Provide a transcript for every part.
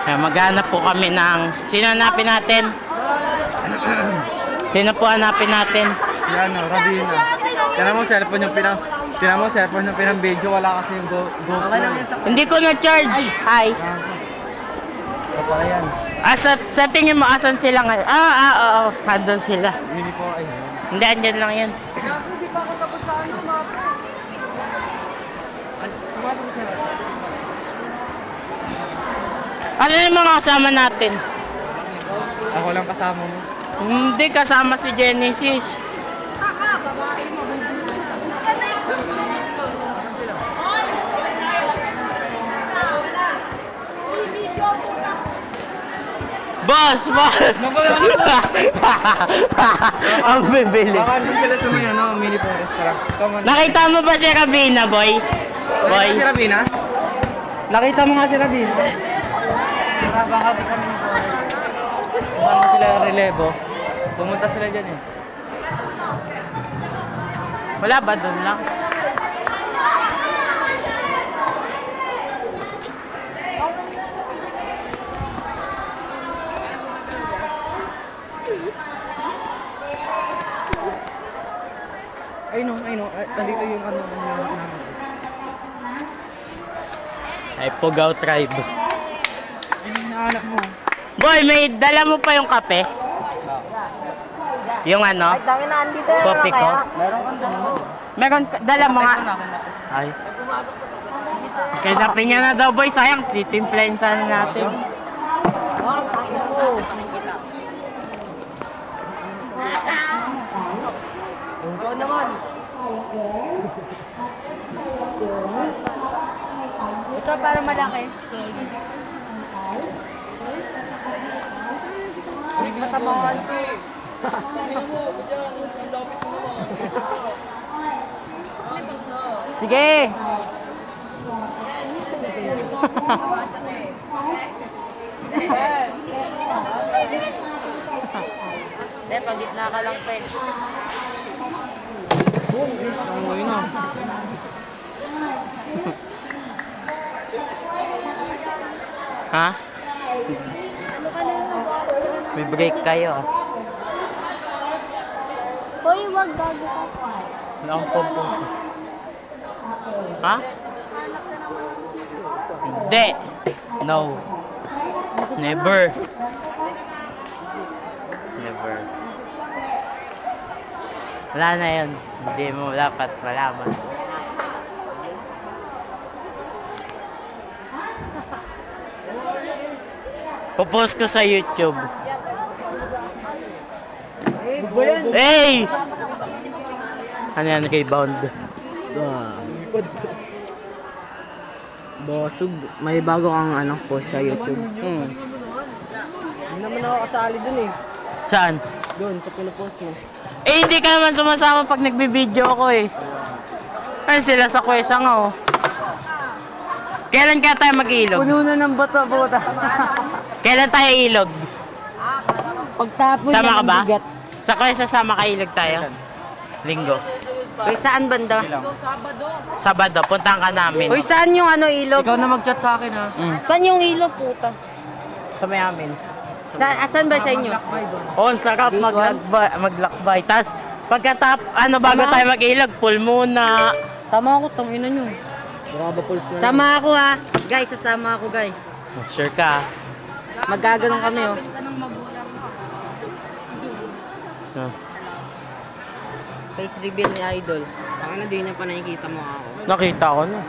Maghanap po kami ng... Sino hanapin natin? Sino po hanapin natin? Yan o, Rabina. Tinan mo cellphone yung pinang-video. Wala kasi yung GoPro. Hindi ko na-charge. Hi. Ito pala yan. Sa tingin mo, asan sila ngayon? Oo. Andun sila. Mini po ay. Hindi, andyan lang yan. Hindi pa ako tapos sa ano, map. Pumasok ko sila. Ano yung mga kasama natin? Ako lang kasama mo. Hindi, kasama si Genesis. Boss! Ang bibilis. Baka doon sila sa may mini po restaurant. Nakita mo ba si Rabina, boy? Boy? Si Rabina? Nakita mo nga si Rabina. Baka doon kami ni Boy. Baka mo sila relevo. Pumunta sila dyan eh. Wala ba doon lang? Ay no. Nandito yung ano. Ay, Pugaw Tribe. Inaanak mo. Boy, may dala mo pa yung kape? Yung ano? Dami na andito na Kopi ko? Meron kang dala mo. Meron, dala mo nga. Ay. Kinapin niya na daw, boy. Sayang, titimplahin sana natin. Oo naman. Ito para malaki. Matabangan ko eh. Sige! Hindi, pag-gitna ka lang pa eh. Ano yun ah? Ha? May break kayo. Hoy, wag bago ka. Wala akong compose. Ha? Hindi. No. Never. Never. Wala na yun. Hindi mo dapat malaman. Popost ko sa YouTube. Hey! Ano yan? Rebound. Bosog, may bago kang ano, post sa YouTube. Hindi naman ako kasali dun eh. Saan? Doon, sa pinupost mo. Eh, hindi ka naman sumasama pag nagbibideo ako eh. Ayun sila sa kwesa nga oh. Kailan kaya tayo mag-ilog? Puno na ng bata-bata. Kailan tayo ilog? Pagtapon Sama ka ng ba? bigat. Sa kwesa sama ka ilog tayo? Linggo. Uy, saan banda? Sabado, puntahan ka namin. Uy, saan yung ano ilog? Ikaw na mag-chat sa akin ha. Saan yung ilog, puta? Sa may amin. Asan ba sa inyo? Oh, ang sarap maglakbay. Tapos, bago tayo mag-ilog, pool muna. Sama ako, tangina nyo. Sama ako ha. Guys, sasama ako guys. Oh, sure ka? Magaganon kami oh. Oh. Face reveal ni Idol. Ako na din niya pa nakikita mo ako. Nakita ko na.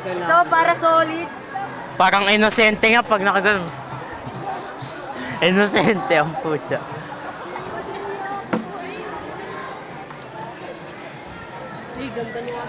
Ito para solid. Parang inosente nga pag nakaganon. Inosente ang puta. Ay, ganda niya.